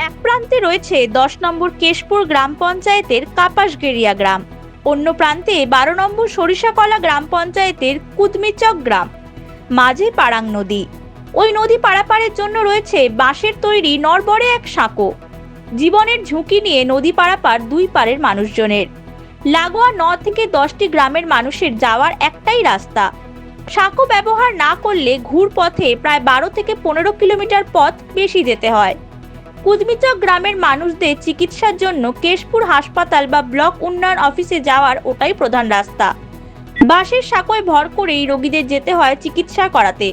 এক প্রান্তে রয়েছে 10 নম্বর কেশপুর গ্রাম পঞ্চায়েতের কাপাসগেরিয়া গ্রাম, অন্য প্রান্তে 12 নম্বর সরিষাকলা গ্রাম পঞ্চায়েতের কুদমিচক গ্রাম, মাঝে পারাং নদী। ওই নদী পারাপারের জন্য রয়েছে বাঁশের তৈরি নড়বড়ে এক সাঁকো। জীবনের ঝুঁকি নিয়ে নদী পারাপার দুই পারের মানুষজনের। লাগোয়া 9 থেকে 10টি গ্রামের মানুষের যাওয়ার একটাই রাস্তা। সাঁকো ব্যবহার না করলে ঘুর পথে প্রায় 12 থেকে 15 কিলোমিটার পথ বেশি যেতে হয়। কুদমিচক গ্রামের মানুষদের চিকিৎসার জন্য কেশপুর হাসপাতাল বা ব্লক উন্নয়ন অফিসে যাওয়ার ওটাই প্রধান রাস্তা। বাঁশের সাঁকোয় ভর করেই রোগীদের যেতে হয় চিকিৎসা করাতে।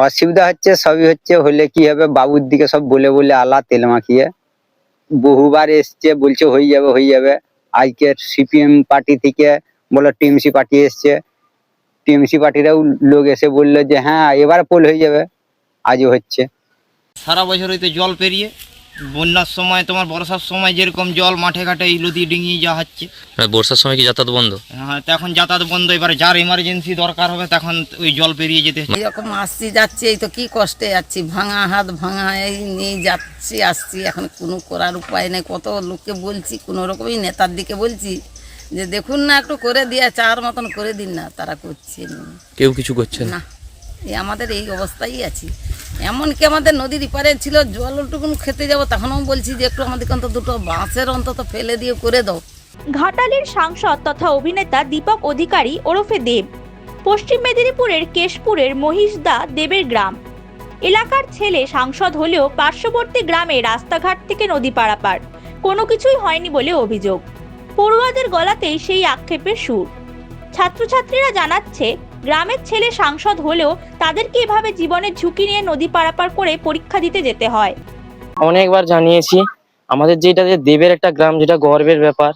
অসুবিধা হচ্ছে, সবই হচ্ছে। হলে কি হবে, বাবুর দিকে সব বলে বলে আলা তেল মাখিয়ে বহুবার এসছে, বলছে হয়ে যাবে হয়ে যাবে। আজকে সিপিএম পার্টি থেকে বলো টিএমসি পার্টি এসছে, টিএমসি পার্টিরাও লোক এসে বললো যে হ্যাঁ এবার পোল হয়ে যাবে, আজও হচ্ছে। সারা বছর হইতে জল পেরিয়ে বন্যার সময় তোমার বর্ষার সময় যেরকম জল মাঠে ঘাটে এই নদী ডিঙিয়ে যাওয়া হচ্ছে। বর্ষার সময় কি যাতায়াত বন্ধ? হ্যাঁ, তখন যাতায়াত বন্ধ। এবারে যার ইমার্জেন্সি দরকার হবে তখন ওই জল পেরিয়ে যেতে হচ্ছে। এরকম আসছি যাচ্ছি, এই তো কি কষ্টে যাচ্ছি, ভাঙা হাত ভাঙা এই নিয়ে যাচ্ছি আসছি, এখন কোনো করার উপায় নেই। কত লোককে বলছি, কোনো রকমই নেতার দিকে বলছি যে দেখুন না একটু করে দিয়ে চার মতন করে দিন না, তারা করছে না, কেউ কিছু করছে না। এই আমাদের এই অবস্থায় আছি। এমনকি আমাদের নদীর এপারে ছিল, জলটুকুন খেতে যাবো তখনও বলছি যে একটু আমাদেরকে অন্তত দুটো বাঁশের অন্তত ফেলে দিয়ে করে দাও। ঘাটালের সাংসদ তথা অভিনেতা দীপক অধিকারী ওরফে দেব পশ্চিম মেদিনীপুরের কেশপুরের মহিষদা দেবের গ্রাম এলাকার ছেলে। সাংসদ হলেও পার্শ্ববর্তী গ্রামে রাস্তাঘাট থেকে নদী পারাপার কোনো কিছুই হয়নি বলে অভিযোগ। পড়ুয়াদের গলাতেই সেই আক্ষেপের সুর। ছাত্রছাত্রীরা জানাচ্ছে, গ্রামের ছেলে সাংসদ হলেও তাদেরকে এভাবে জীবনের ঝুঁকি নিয়ে নদী পারাপার করে পরীক্ষা দিতে যেতে হয়। অনেকবার জানিয়েছি, আমাদের যেটা যে দেবের একটা গ্রাম, যেটা গর্বের ব্যাপার,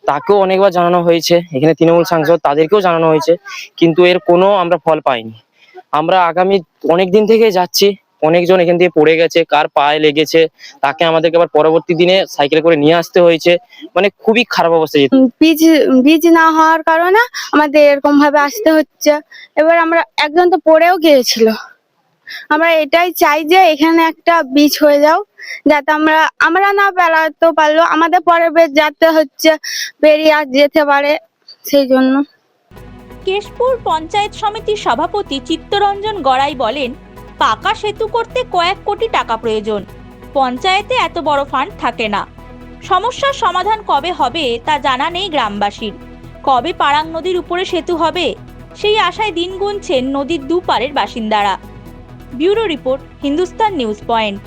তাকেও অনেকবার জানানো হয়েছে। এখানে তৃণমূল সাংসদ তাদেরকেও জানানো হয়েছে, কিন্তু এর কোনো আমরা ফল পাইনি। আমরা আগামী অনেক দিন থেকে যাচ্ছি, অনেকজন এখান থেকে পড়ে গেছে, কার পায়ে লেগেছে, তাকে আমাদেরকে আবার পরবর্তী দিনে সাইকেল করে নিয়ে আসতে হয়েছে। মানে খুবই খারাপ অবস্থা। বীজ না হওয়ার কারণে আমাদের এরকম ভাবে আসতে হচ্ছে। এবার আমরা একজন তো পড়েও গিয়েছিল। আমরা এটাই চাই যে এখানে একটা বীজ হয়ে যাও, যাতে আমরা না বেড়াতে পারলো আমাদের পরে যেতে হচ্ছে, বেরিয়ে যেতে পারে, সেই জন্য। কেশপুর পঞ্চায়েত সমিতির সভাপতি চিত্তরঞ্জন গড়াই বলেন, পাকা সেতু করতে কয়েক কোটি টাকা প্রয়োজন। পঞ্চায়েতে এত বড় ফান্ড থাকে না। সমস্যার সমাধান কবে হবে তা জানা নেই গ্রামবাসীর। কবে পারাং নদীর উপরে সেতু হবে সেই আশায় দিন গুনছেন নদীর দুপারের বাসিন্দারা। Bureau report, Hindustan news point.